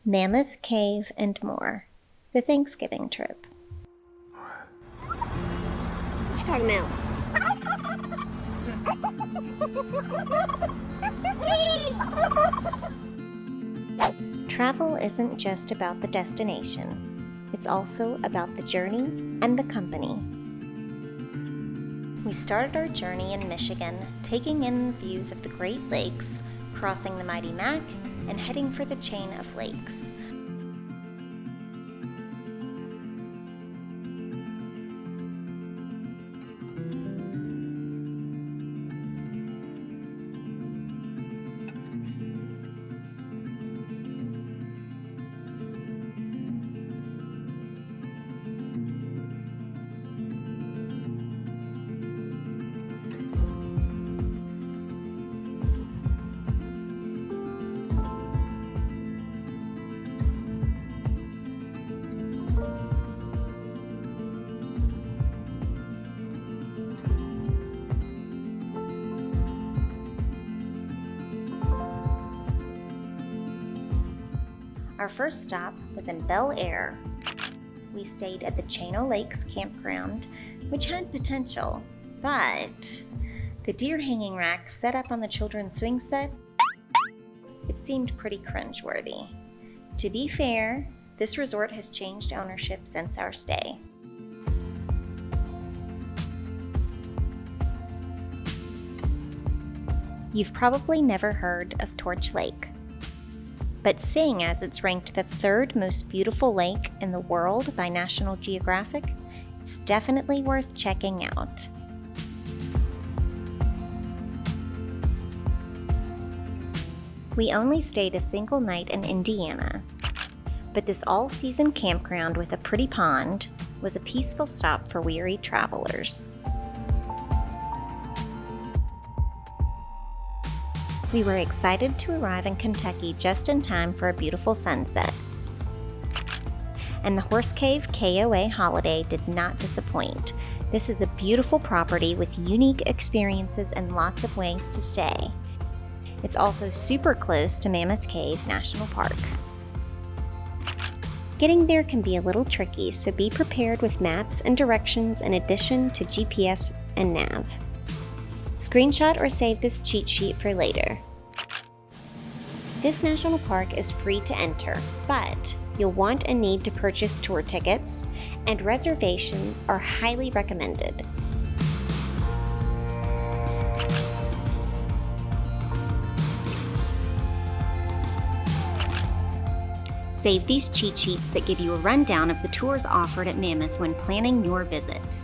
Mammoth Cave and more. The Thanksgiving trip. What you talking about? Travel isn't just about the destination. It's also about the journey and the company. We started our journey in Michigan, taking in views of the Great Lakes, crossing the mighty Mac, and heading for the chain of lakes. Our first stop was in Bel Air. We stayed at the Channel Lakes Campground, which had potential, but the deer hanging rack set up on the children's swing set, it seemed pretty cringeworthy. To be fair, this resort has changed ownership since our stay. You've probably never heard of Torch Lake. But seeing as it's ranked the third most beautiful lake in the world by National Geographic, it's definitely worth checking out. We only stayed a single night in Indiana, but this all-season campground with a pretty pond was a peaceful stop for weary travelers. We were excited to arrive in Kentucky just in time for a beautiful sunset. And the Horse Cave KOA holiday did not disappoint. This is a beautiful property with unique experiences and lots of ways to stay. It's also super close to Mammoth Cave National Park. Getting there can be a little tricky, so be prepared with maps and directions in addition to GPS and nav. Screenshot or save this cheat sheet for later. This national park is free to enter, but you'll want and need to purchase tour tickets, and reservations are highly recommended. Save these cheat sheets that give you a rundown of the tours offered at Mammoth when planning your visit.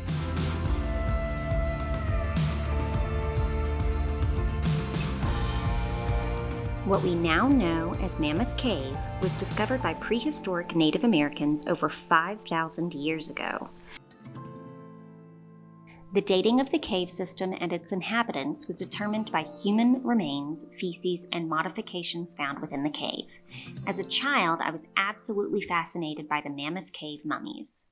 What we now know as Mammoth Cave was discovered by prehistoric Native Americans over 5,000 years ago. The dating of the cave system and its inhabitants was determined by human remains, feces, and modifications found within the cave. As a child, I was absolutely fascinated by the Mammoth Cave mummies.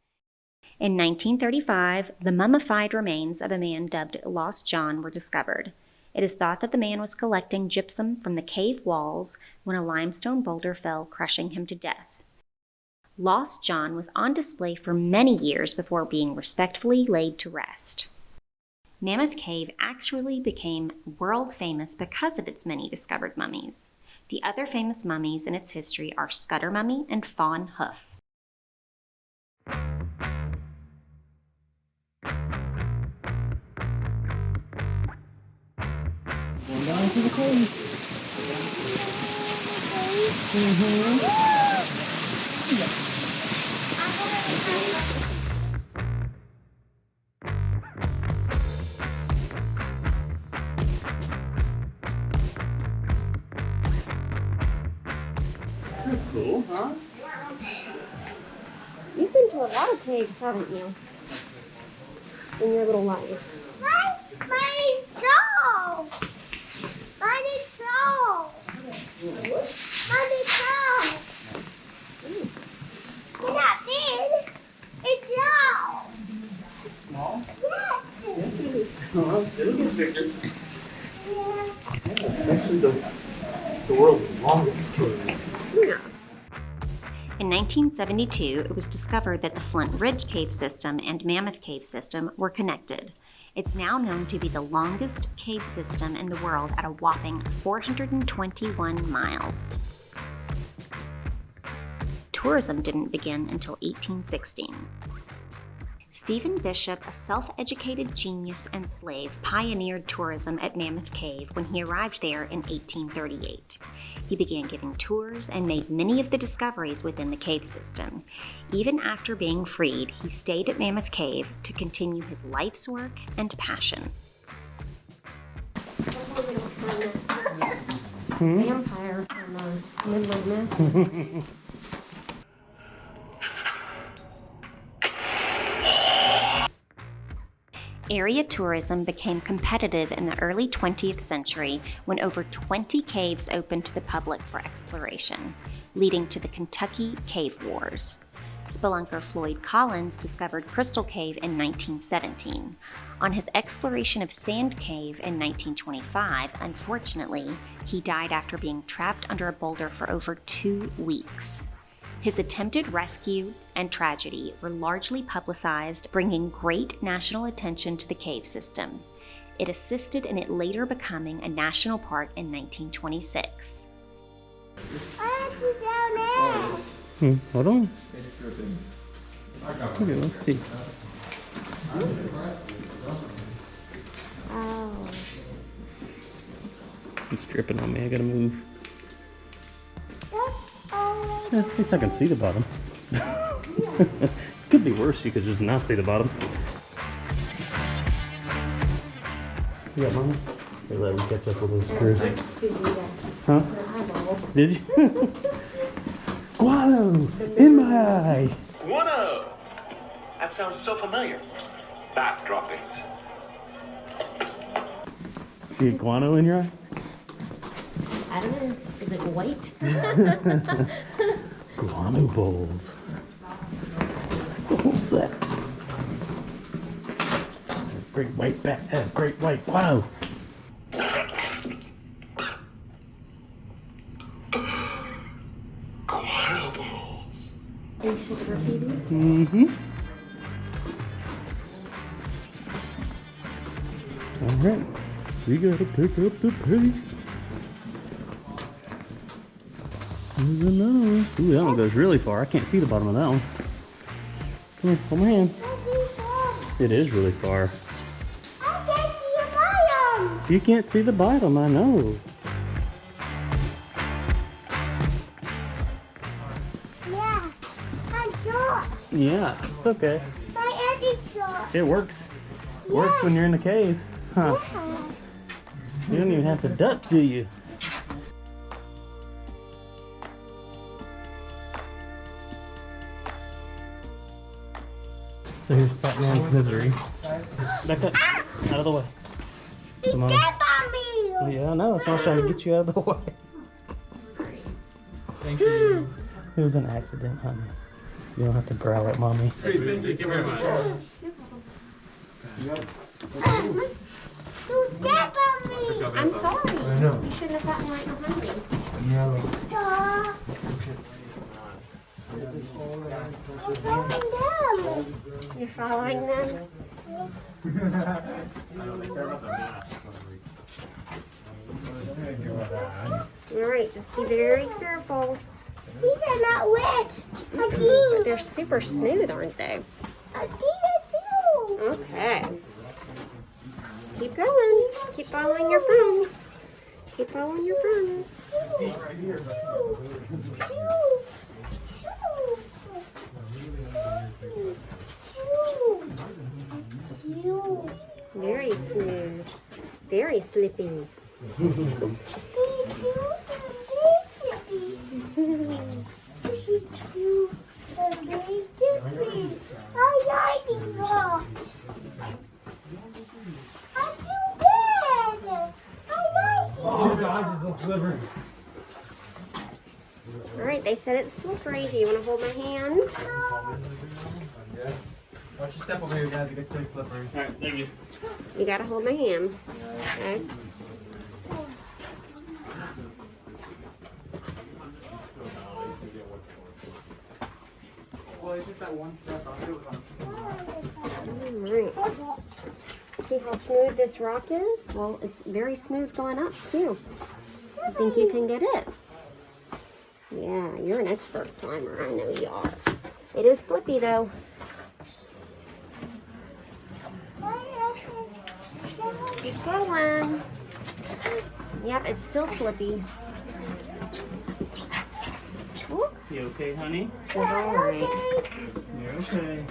In 1935, the mummified remains of a man dubbed Lost John were discovered. It is thought that the man was collecting gypsum from the cave walls when a limestone boulder fell, crushing him to death. Lost John was on display for many years before being respectfully laid to rest. Mammoth Cave actually became world famous because of its many discovered mummies. The other famous mummies in its history are Scudder Mummy and Fawn Hoof. Down to the cave. That's cool, huh? You've been to a lot of caves, haven't you? In your little life. My doll! Money doll! Money doll! It's not big. It's doll. It's small? Yes. Yes, it is. It'll get bigger. Yeah. Yeah, it's actually the world's longest cave. Yeah. In 1972, it was discovered that the Flint Ridge Cave System and Mammoth Cave System were connected. It's now known to be the longest cave system in the world at a whopping 421 miles. Tourism didn't begin until 1816. Stephen Bishop, a self-educated genius and slave, pioneered tourism at Mammoth Cave when he arrived there in 1838. He began giving tours and made many of the discoveries within the cave system. Even after being freed, he stayed at Mammoth Cave to continue his life's work and passion. Vampire from Midland, Massachusetts. Area tourism became competitive in the early 20th century when over 20 caves opened to the public for exploration, leading to the Kentucky Cave Wars. Spelunker Floyd Collins discovered Crystal Cave in 1917. On his exploration of Sand Cave in 1925, unfortunately, he died after being trapped under a boulder for over 2 weeks. His attempted rescue and tragedy were largely publicized, bringing great national attention to the cave system. It assisted in it later becoming a national park in 1926. Hold on. Okay, let's see. Oh. It's dripping on me. I gotta move. At least I can see the bottom. Could be worse. You could just not see the bottom. You got mine? They let me catch up with those screws. Huh? Did you? Guano! In my eye! Guano! That sounds so familiar. Bat droppings. See a guano in your eye? I don't know. Is it white? Guano bowls. What's that? Great white bat has great white guano. Guano balls. Mm-hmm. Alright. We gotta pick up the pace. There's another one. Ooh, that one goes really far. I can't see the bottom of that one. Come here, hold my hand. It is really far. I can't see the bottom. You can't see the bottom, I know. Yeah, I'm short. Yeah, it's okay. My head is short. It works. It works when you're in the cave. Huh. Yeah. You don't even have to duck, do you? So here's Fat Man's Misery. Back up. Out of the way. He Come on. stepped on me. Yeah, I know. That's why I was trying to get you out of the way. Thank you. It was an accident, honey. You don't have to growl at mommy. Sweet, thank you very much. You stepped on me. I'm sorry. I know. You shouldn't have gotten right behind me. No. Stop. I'm following them. You're following them? Alright, just be very careful. These are not wet. I clean. They're super smooth, aren't they? I clean it too. Okay. Keep going. Keep following your friends. Keep following your friends. Very smooth. Very slippy. Alright, they said it's slippery. Do you want to hold my hand? Watch your step over here, guys. It gets pretty slippery. Alright, thank you. You gotta hold my hand. Okay. Well, it's just that one step. I'll do it on Alright. See how smooth this rock is? Well, it's very smooth going up too. I think you can get it. Yeah, you're an expert climber. I know you are. It is slippy though. Keep going. Yep, it's still slippy. Ooh, You okay, honey? it's alright. You're okay.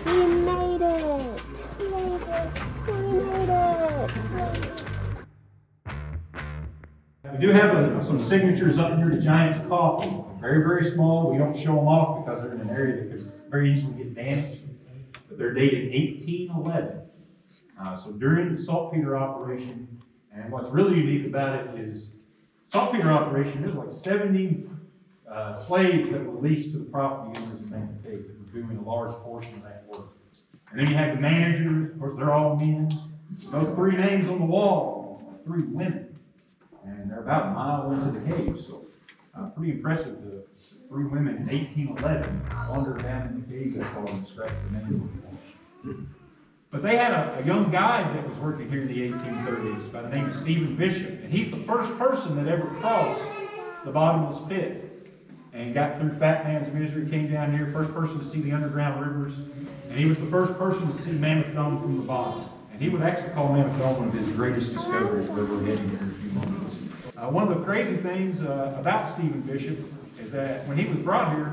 We made it! We made it! We do have some signatures up near the Giant's Coffee. Very, very small. We don't show them off because they're in an area that could very easily get damaged. But they're dated 1811. So during the saltpeter operation, and what's really unique about it is saltpeter operation, there's like 70 slaves that were leased to the property owners in Mammoth Cave that were doing a large portion of that work. And then you have the managers, of course, they're all men. Those 3 names on the wall are 3 women. And they're about a mile into the cave, so pretty impressive. The 3 women in 1811 wandered down in the cave. That's all I'm scratching the name. But they had a young guide that was working here in the 1830s by the name of Stephen Bishop, and he's the first person that ever crossed the bottomless pit and got through Fat Man's Misery, came down here, first person to see the underground rivers, and he was the first person to see Mammoth Dome from the bottom. And he would actually call Mammoth Dome one of his greatest discoveries, where we're heading here in a few moments. One of the crazy things about Stephen Bishop is that when he was brought here,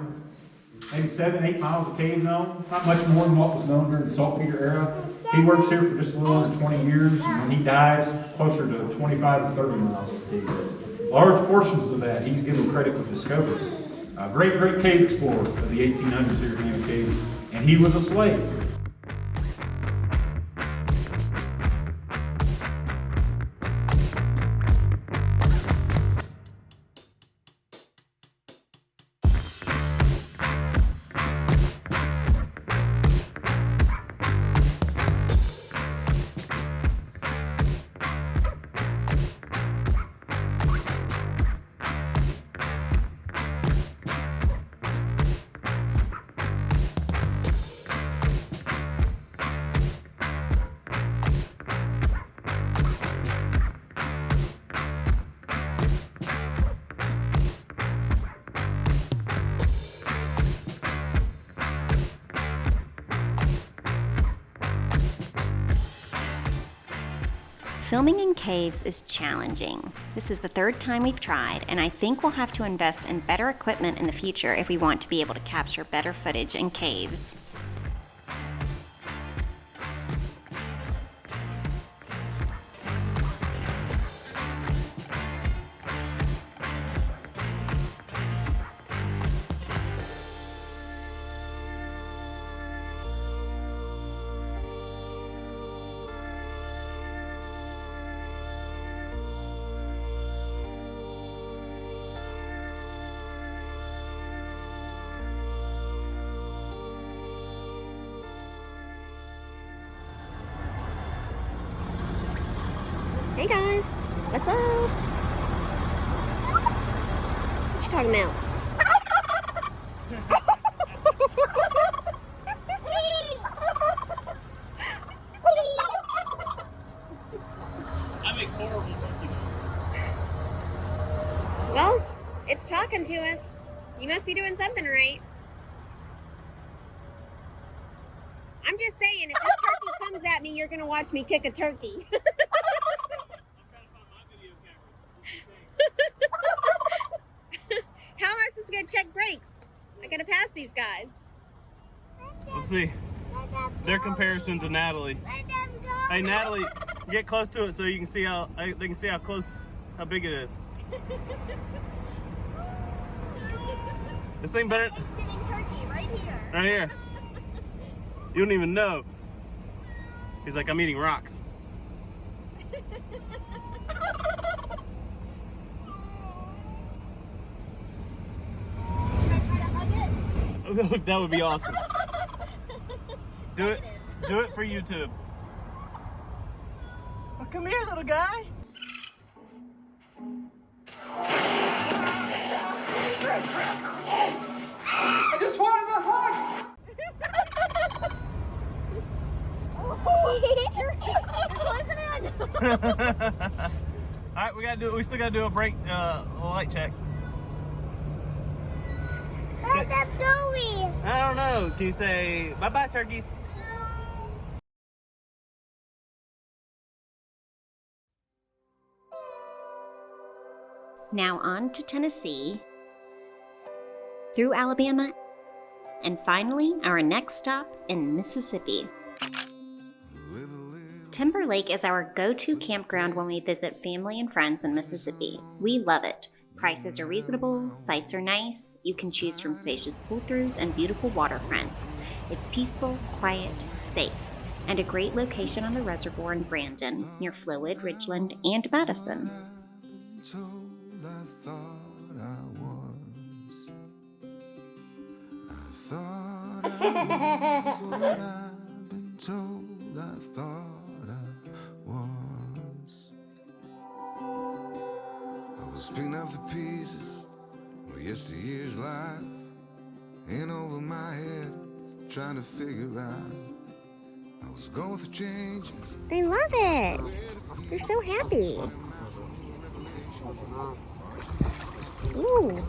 maybe 7-8 miles of cave known, not much more than what was known during the saltpeter era. He works here for just a little under 20 years, and when he dies, closer to 25 or 30 miles of cave. Large portions of that he's given credit with discovery. A great, great cave explorer of the 1800s here in Mammoth Cave, and he was a slave. Filming in caves is challenging. This is the 3rd time we've tried, and I think we'll have to invest in better equipment in the future if we want to be able to capture better footage in caves. Hey guys, what's up? What you talking about? I make horrible turkey. Well, it's talking to us. You must be doing something right. I'm just saying, if this turkey comes at me, you're gonna watch me kick a turkey. How am I supposed to get check brakes? I gotta pass these guys. Let's see their comparison to Natalie. Hey Natalie, get close to it so you can see how they can see how close, how big it is. This thing better. It's getting turkey right here. Right here. You don't even know. He's like, I'm eating rocks. That would be awesome. Do it for YouTube. Well, come here, little guy. I just wanted to hug. All right, we gotta do. We still gotta do a brake, light check. Where's that going? I don't know. Can you say bye-bye, turkeys? Now on to Tennessee, through Alabama, and finally our next stop in Mississippi. Timberlake is our go-to campground when we visit family and friends in Mississippi. We love it. Prices are reasonable, sites are nice, you can choose from spacious pull-throughs and beautiful waterfronts. It's peaceful, quiet, safe, and a great location on the reservoir in Brandon, near Flowood, Ridgeland, and Madison. Picking up the pieces of yesteryear's life, in over my head, trying to figure out. I was going through changes. They love it. They're so happy. Ooh.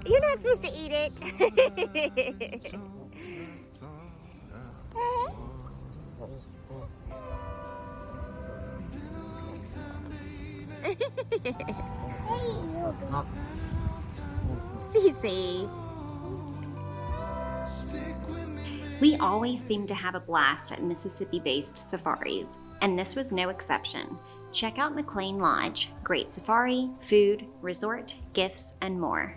You're not supposed to eat it. Cece. We always seem to have a blast at Mississippi-based safaris, and this was no exception. Check out McLean Lodge. Great safari, food, resort, gifts, and more.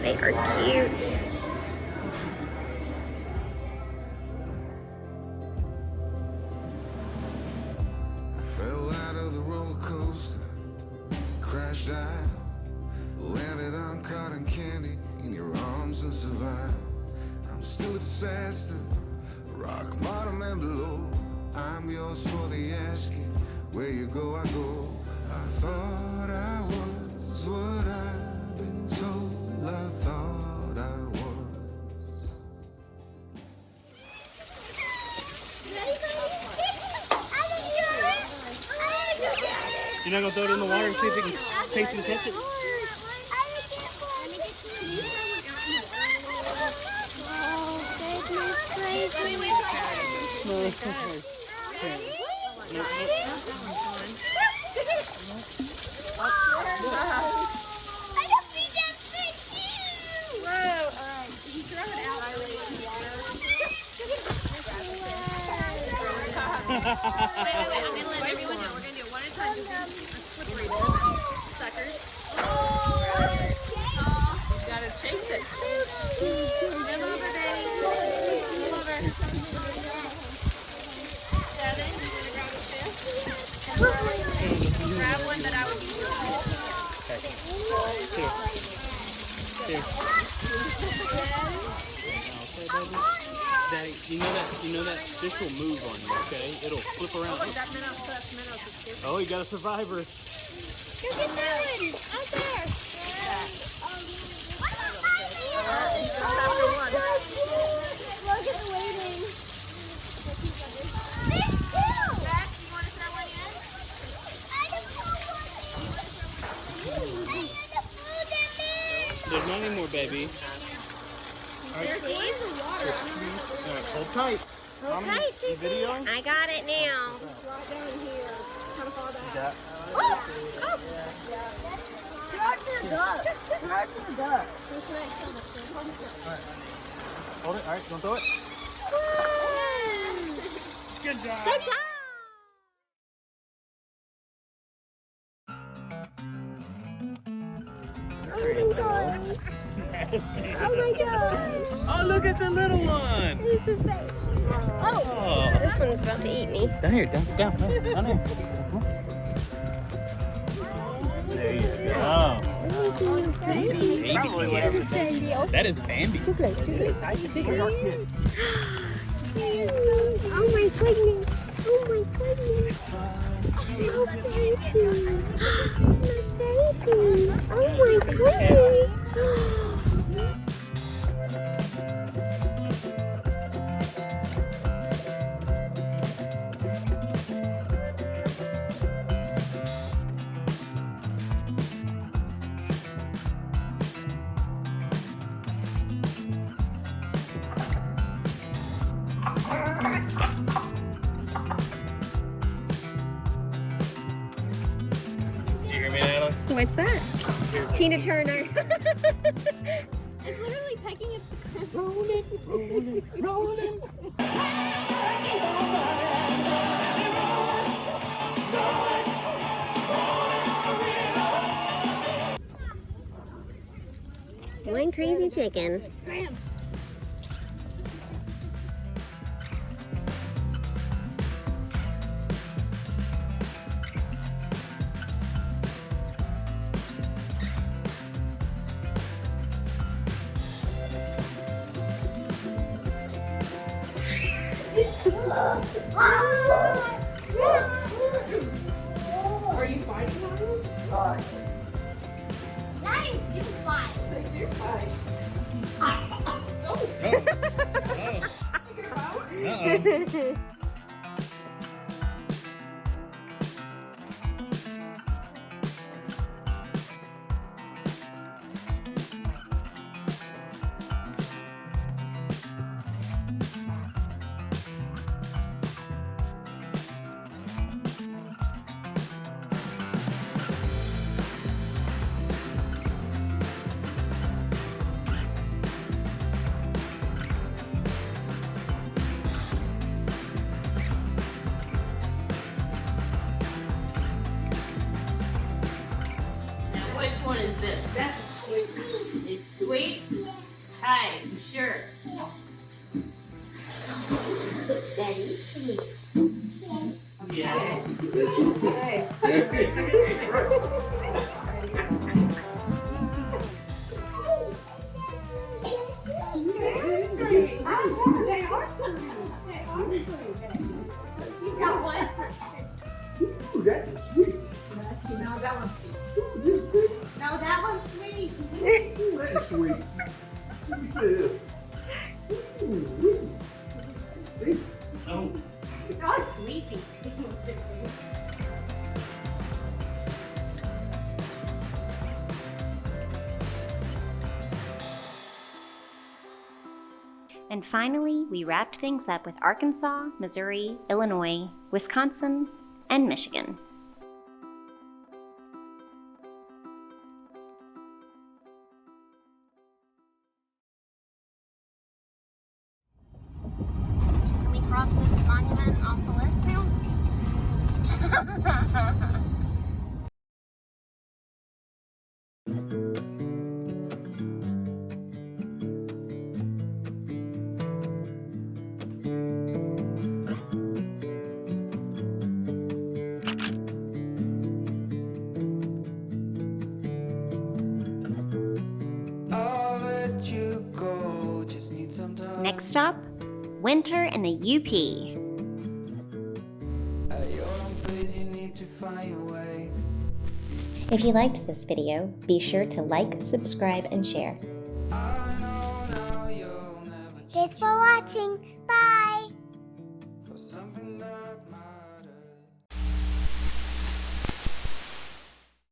They are cute. Fell out of the roller coaster, crashed out, landed on cotton candy in your arms and survived. I'm still a disaster, rock bottom and below. I'm yours for the asking, where you go I go. I thought I was what I've been told. I thought I was. You're not gonna throw it in the water and see if it can taste and catch it? No, it's okay. Wait, I'm gonna let everyone know. We're gonna do it one at a time. Just slippery. Suckers. You gotta chase it. Come over, baby. Come over. 7. You gonna grab a fish? And grab one that I would use. Here. Daddy, you know that fish will move on you, okay? It'll flip around. Oh, that minnow, that's minnow. So oh, you got a survivor. Go get that one! Out there! Look at the waiting. There's 2! Zach, you want to throw one in? I just saw one! I need to food them in! There's not any more, baby. There's always the water. All right, hold tight. Hold tight, Cece. I got it now. It's right down here. Kind of far back. Yeah. Start to the duck. Start to the duck. Hold it. All right, don't throw it. Good job. Good job. Oh my god. Oh, look at the little one. It's a face. Oh, this one's about to eat me. Down here, down here. There you go. Probably whatever. That is Bambi. Too close, too close. Oh my goodness. Oh my goodness. Oh baby. My baby. Oh my goodness. Did you hear me, Natalie? What's that? Tina Turner. It's literally pecking at the Rolling. One crazy chicken. Are you fighting lions? Lions do fight. They do fight. Uh-oh. Which one is this? That's a sweet. It's sweet? Hey, you sure? That is sweet. Yes. They are sweet. That was sweet. Ooh, that is sweet. No, that one's sweet. Ooh, this is good. No, that one's sweet. Ooh, that is sweet. Let me see this. Ooh, see? Oh. Oh, sweetie. And finally, we wrapped things up with Arkansas, Missouri, Illinois, Wisconsin, and Michigan. Can we cross this monument off the list now? Next stop, winter in the UP. If you liked this video, be sure to like, subscribe, and share. Thanks for watching. Bye.